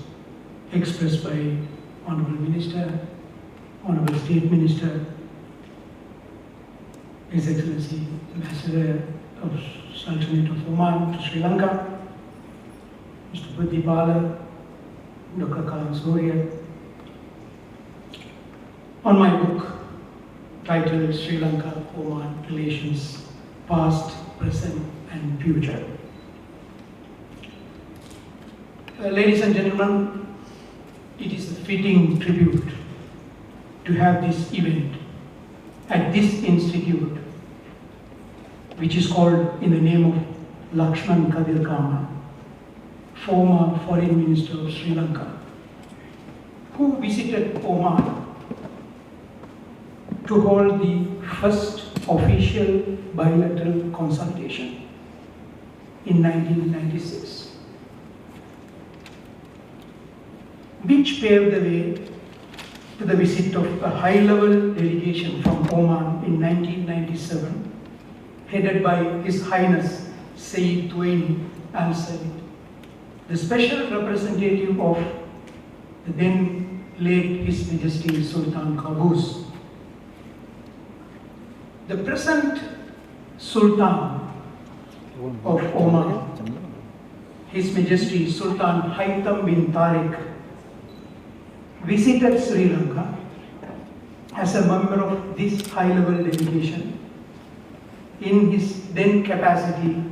expressed by Honorable Minister, Honorable State Minister, His Excellency Ambassador of Sultanate of Oman to Sri Lanka, Mr. Buddhipala, Dr. Kalam Surya, on my book titled Sri Lanka-Oman Relations, Past, Present and Future. Ladies and gentlemen, it is a fitting tribute to have this event at this institute, which is called in the name of Lakshman Kadirgamar, former Foreign Minister of Sri Lanka, who visited Oman to hold the first official bilateral consultation in 1996, which paved the way to the visit of a high-level delegation from Oman in 1997, headed by His Highness Sayyid Tuwaini Al Said, the special representative of the then late His Majesty Sultan Qaboos. The present Sultan of Oman, His Majesty Sultan Haitham bin Tariq, visited Sri Lanka as a member of this high-level delegation in his then capacity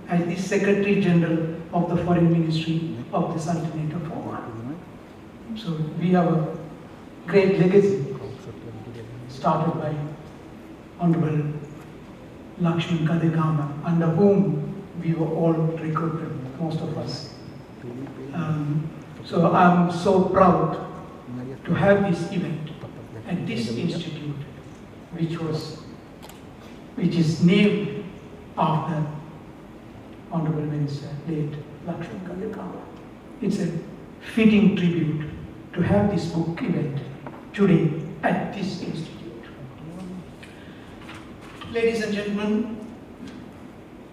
as the Secretary General of the Foreign Ministry of the Sultanate of Oman. So we have a great legacy started by Honorable Lakshman Kadirgamar, under whom we were all recruited, most of us. So I'm so proud to have this event at this institute, which is named after Honorable Minister, late Lakshman Kadirgamar. It's a fitting tribute to have this book event today at this institute. Ladies and gentlemen,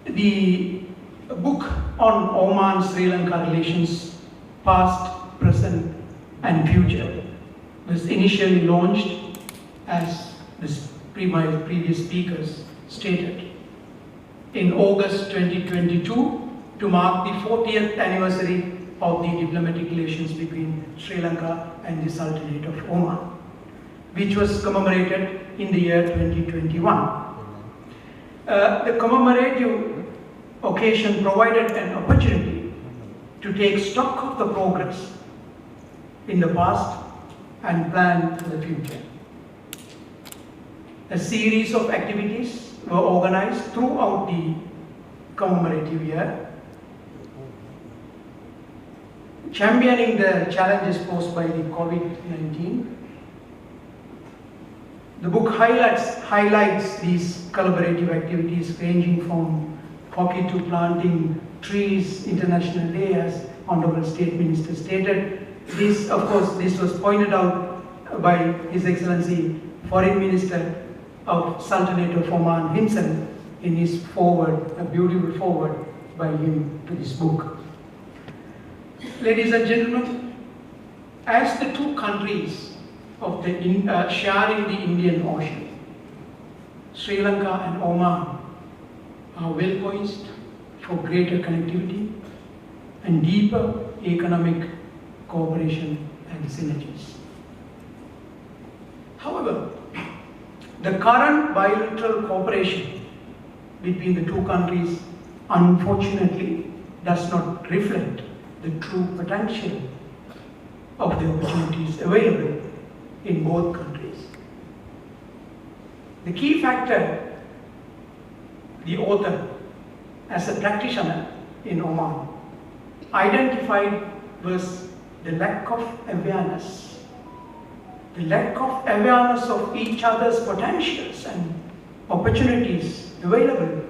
the book on Oman-Sri Lanka relations, past, present and future, was initially launched, as my previous speakers stated, in August 2022 to mark the 40th anniversary of the diplomatic relations between Sri Lanka and the Sultanate of Oman, which was commemorated in the year 2021. The commemorative occasion provided an opportunity to take stock of the progress in the past and plan for the future. A series of activities were organized throughout the commemorative year, championing the challenges posed by the COVID-19. The book highlights these collaborative activities ranging from hockey to planting trees, International Day, as Honorable State Minister stated. This, of course, this was pointed out by His Excellency Foreign Minister of Sultanate of Oman himself in his foreword, a beautiful foreword by him to this book. Ladies and gentlemen, as the two countries of the sharing the Indian Ocean, Sri Lanka and Oman are well poised for greater connectivity and deeper economic cooperation and synergies. However, The current bilateral cooperation between the two countries unfortunately does not reflect the true potential of the opportunities available in both countries. The key factor the author, as a practitioner in Oman, identified was the lack of awareness. The lack of awareness of each other's potentials and opportunities available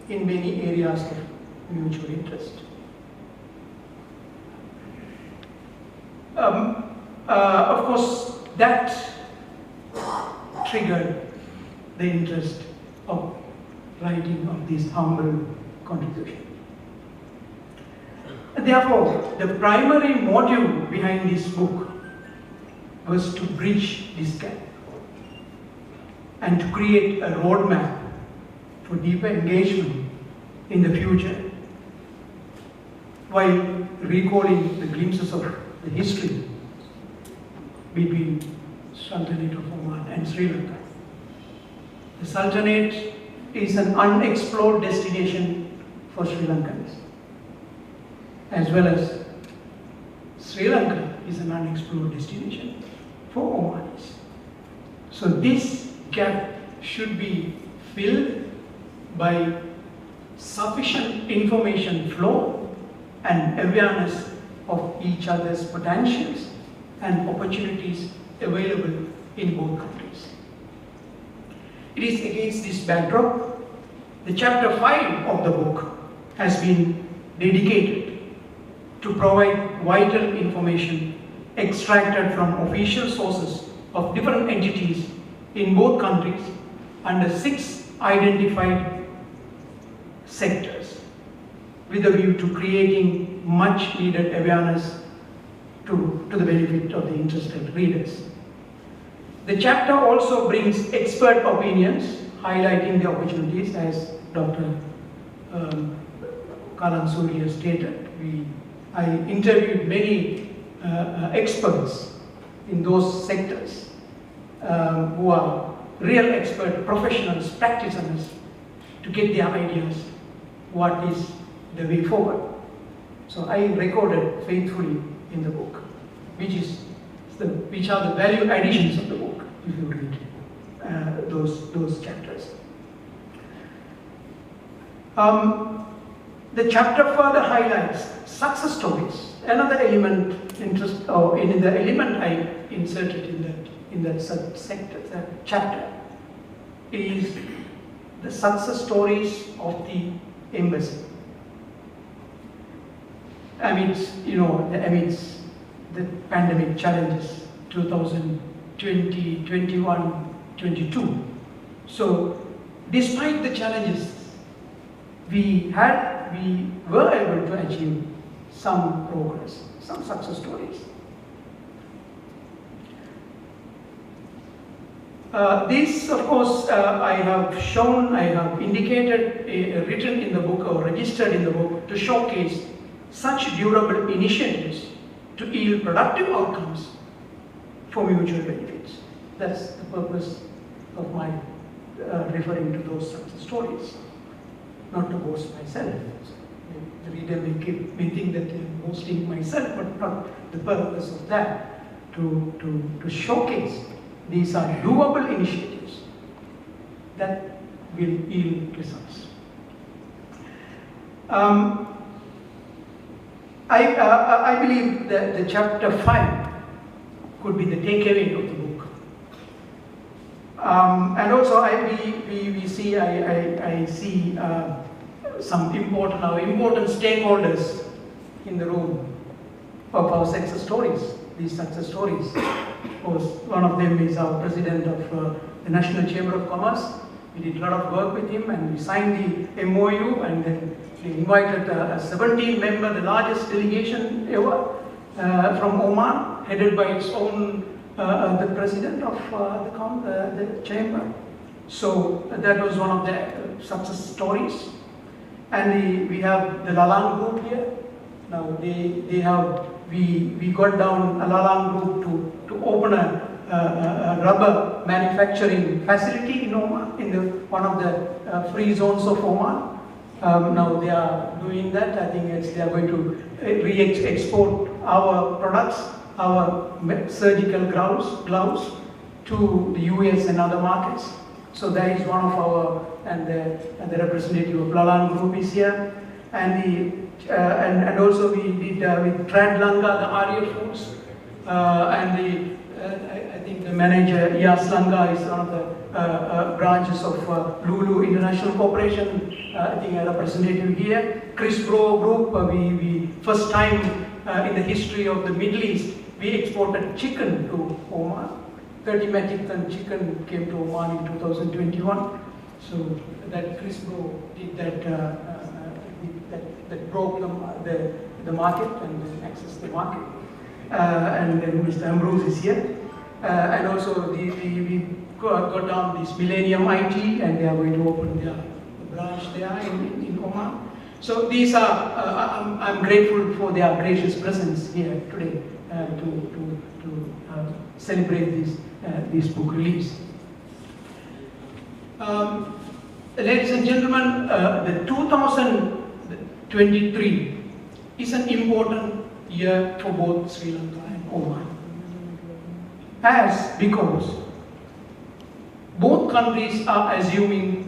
in many areas of mutual interest. Of course, that triggered the interest of writing of this humble contribution. Therefore, the primary motive behind this book was to bridge this gap and to create a roadmap for deeper engagement in the future, while recalling the glimpses of the history between Sultanate of Oman and Sri Lanka. The Sultanate is an unexplored destination for Sri Lankans, as well as Sri Lanka is an unexplored destination for Omanis. So this gap should be filled by sufficient information flow and awareness of each other's potentials and opportunities available in both countries. It is against this backdrop, the chapter 5 of the book has been dedicated to provide vital information extracted from official sources of different entities in both countries under 6 identified sectors, with a view to creating much needed awareness to the benefit of the interested readers. The chapter also brings expert opinions highlighting the opportunities, as Dr. Kalan Surya stated. I interviewed many experts in those sectors who are real expert professionals, practitioners, to get their ideas what is the way forward. So I recorded faithfully in the book, which are the value additions of the book, if you read those chapters. The chapter further highlights success stories. Another element in the element I inserted in that sector, that chapter, is the success stories of the embassy. Amidst the pandemic challenges, 2020, 21, 22. So, despite the challenges, we were able to achieve some progress, some success stories. This, of course, I have indicated, written in the book or registered in the book to showcase such durable initiatives to yield productive outcomes for mutual benefits. That's the purpose of my referring to those success stories. Not to boast myself. The reader may think that I'm boasting myself, but not the purpose of that. To showcase these are doable initiatives that will yield results. I believe that the chapter 5 could be the takeaway of the book. And also I see some important stakeholders in the room of our success stories, these success stories. Of course, one of them is our president of the National Chamber of Commerce. We did a lot of work with him and we signed the MOU, and then we invited a 17-member, the largest delegation ever from Oman, headed by its own the president of the chamber. So that was one of the success stories. And we have the Lalang group here. Now we got down a Lalang group to open rubber manufacturing facility in Oman, in one of the free zones of Oman. Now they are doing that. I think they are going to re-export our products, our surgical gloves to the US and other markets. So that is one of our, and the representative of Lalan Group is here. And also we did with Trad Langa, the Arya Foods, and I think the manager, Yas Langa, is one of the branches of Lulu International Corporation. I think a representative here. Chris Bro Group, we first time in the history of the Middle East, we exported chicken to Oman. 30 metric ton chicken came to Oman in 2021. So that Chris Bro did that, that broke the market and accessed the market. And then Mr. Ambrose is here. And also we got down this Millennium IT, and they are going to open their branch there in Oman. So these are, I'm grateful for their gracious presence here today to celebrate this book release. Ladies and gentlemen, the 2023 is an important year for both Sri Lanka and Oman. Because both countries are assuming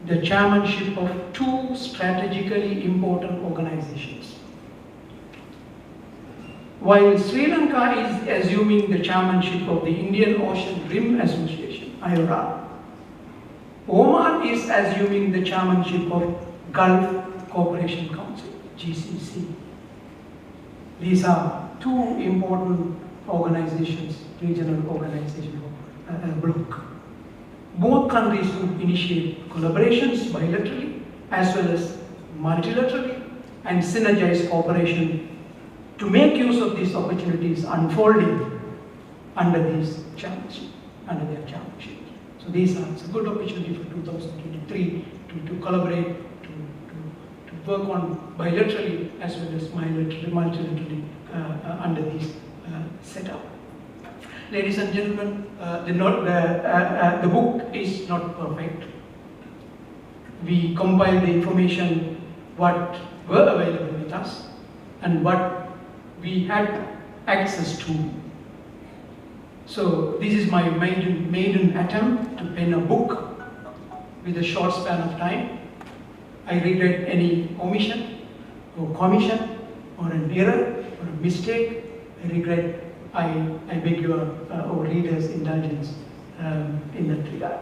the chairmanship of two strategically important organizations. While Sri Lanka is assuming the chairmanship of the Indian Ocean Rim Association, IORA, Oman is assuming the chairmanship of Gulf Cooperation Council, GCC. These are two important organizations, regional organizations of bloc. Both countries would initiate collaborations bilaterally as well as multilaterally and synergize cooperation to make use of these opportunities unfolding under this chairmanship, under their chairmanship. So these are, it's a good opportunity for 2023 to collaborate, to work on bilaterally as well as multilaterally under this setup. Ladies and gentlemen, the book is not perfect. We compiled the information what were available with us and what we had access to. So this is my maiden attempt to pen a book with a short span of time. I regret any omission or commission or an error or a mistake. I beg your readers' indulgence in that regard.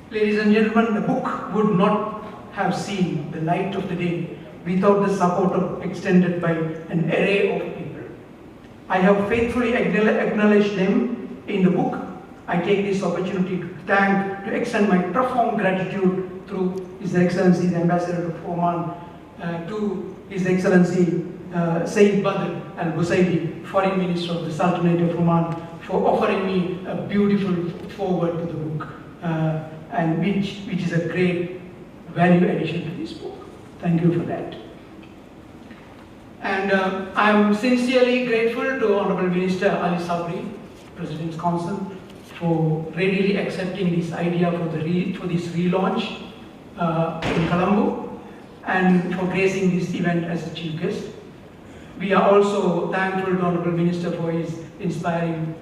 Ladies and gentlemen, the book would not have seen the light of the day without the support extended by an array of people. I have faithfully acknowledged them in the book. I take this opportunity to extend my profound gratitude through His Excellency the Ambassador of Oman, to His Excellency Sayyid Badr Al-Busaydi, Foreign Minister of the Sultanate of Oman, for offering me a beautiful foreword to the book, and which is a great value addition to this book. Thank you for that. And I'm sincerely grateful to Honorable Minister Ali Sabri, President's Council, for readily accepting this idea for this relaunch in Colombo, and for gracing this event as the chief guest. We are also thankful to Honorable Minister for his inspiring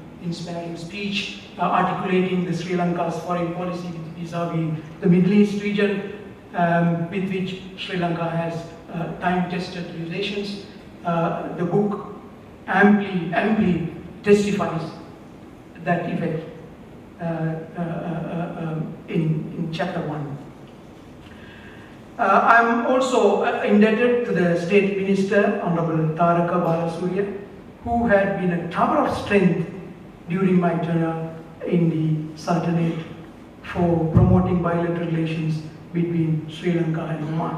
speech, articulating the Sri Lanka's foreign policy vis-a-vis the Middle East region, with which Sri Lanka has time-tested relations. The book amply testifies that effect in chapter 1. I'm also indebted to the State Minister, Honorable Taraka Balasuriya, who had been a tower of strength during my tenure in the Sultanate for promoting bilateral relations between Sri Lanka and Oman.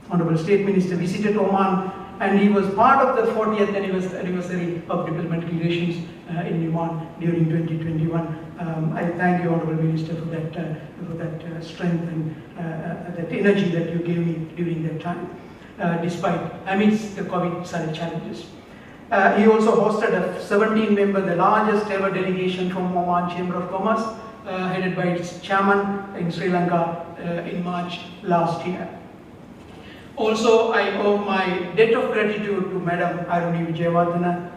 Honorable State Minister visited Oman, and he was part of the 40th anniversary of diplomatic relations in Oman during 2021. I thank you, Honorable Minister, for that strength and that energy that you gave me during that time, amidst the COVID challenges. He also hosted a 17-member, the largest ever delegation from Oman Chamber of Commerce, headed by its chairman in Sri Lanka in March last year. Also, I owe my debt of gratitude to Madam Aruni Vijayawardena,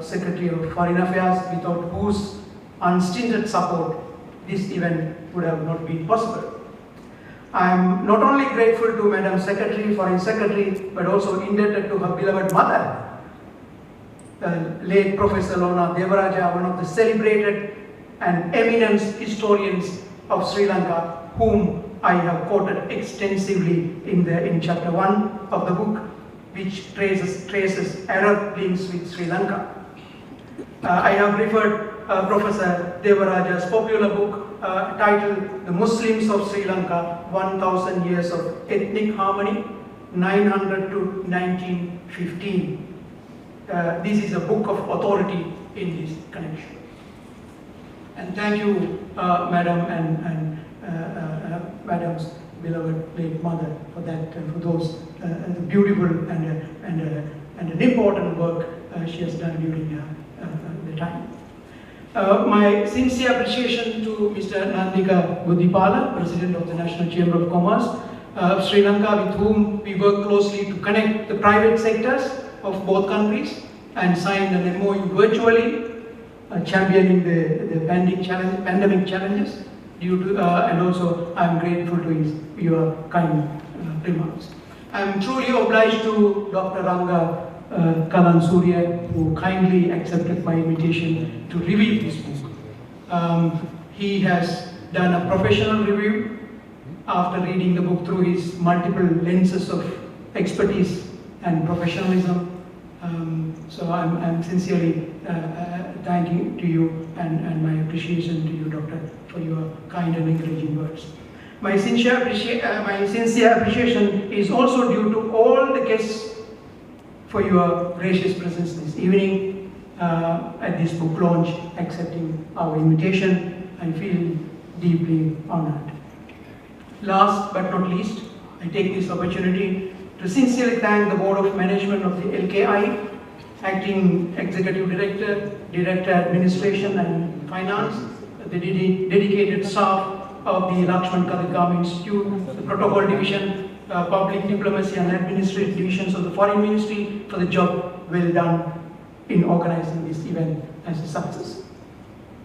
Secretary of Foreign Affairs, without whose unstinted support this event would have not been possible. I am not only grateful to Madam Secretary, Foreign Secretary, but also indebted to her beloved mother, late Professor Lona Devaraja, one of the celebrated and eminent historians of Sri Lanka, whom I have quoted extensively in chapter 1 of the book, which traces Arab links with Sri Lanka. I have referred Professor Devaraja's popular book titled The Muslims of Sri Lanka, 1000 Years of Ethnic Harmony, 900 to 1915. This is a book of authority in this connection. And thank you, Madam and Madam's beloved late mother for that, for those beautiful and an important work she has done during the time. My sincere appreciation to Mr. Nandika Buddhipala, President of the National Chamber of Commerce of Sri Lanka, with whom we work closely to connect the private sectors of both countries and signed an MOU virtually, championing the pandemic challenges. And also I am grateful to your kind remarks. I am truly obliged to Dr. Ranga Kalan Surya, who kindly accepted my invitation to review this book. He has done a professional review after reading the book through his multiple lenses of expertise and professionalism. So I'm sincerely thanking to you and my appreciation to you, Doctor, for your kind and encouraging words. My sincere appreciation is also due to all the guests for your gracious presence this evening at this book launch, accepting our invitation. I feel deeply honored. Last but not least, I take this opportunity to sincerely thank the Board of Management of the LKI, Acting Executive Director, Director Administration and Finance, the dedicated staff of the Lakshman Kadirgamar Institute, the Protocol Division, Public Diplomacy and Administrative Divisions of the Foreign Ministry for the job well done in organizing this event as a success.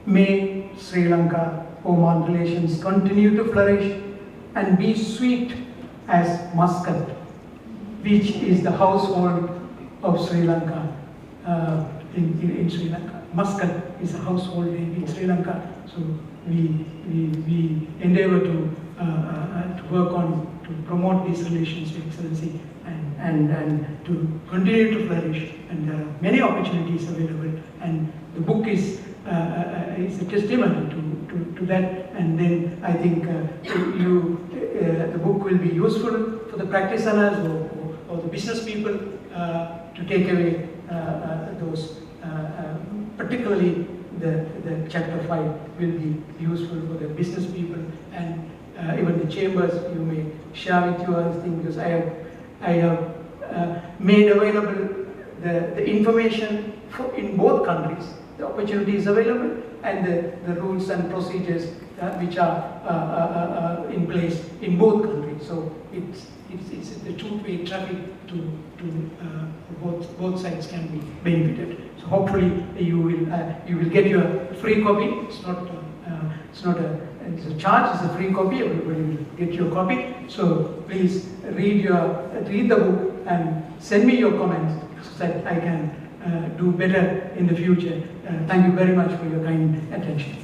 May Sri Lanka-Oman relations continue to flourish and be sweet as Muscat, which is the household of Sri Lanka in Sri Lanka. Muscat is a household name in Sri Lanka, so we endeavor to work on to promote these relations, Your Excellency, and to continue to flourish. And there are many opportunities available, and the book is a testimony to that. And then I think the book will be useful for the practitioners or the business people to take away those, particularly the chapter 5 will be useful for the business people and even the chambers. You may share with you other things, because I have made available the information in both countries. The opportunity is available, and the rules and procedures which are in place in both countries. So it's the two-way traffic to both sides can be benefited. So hopefully you will get your free copy. It's a charge. It's a free copy. Everybody will get your copy. So please read the book and send me your comments so that I can do better in the future. Thank you very much for your kind attention.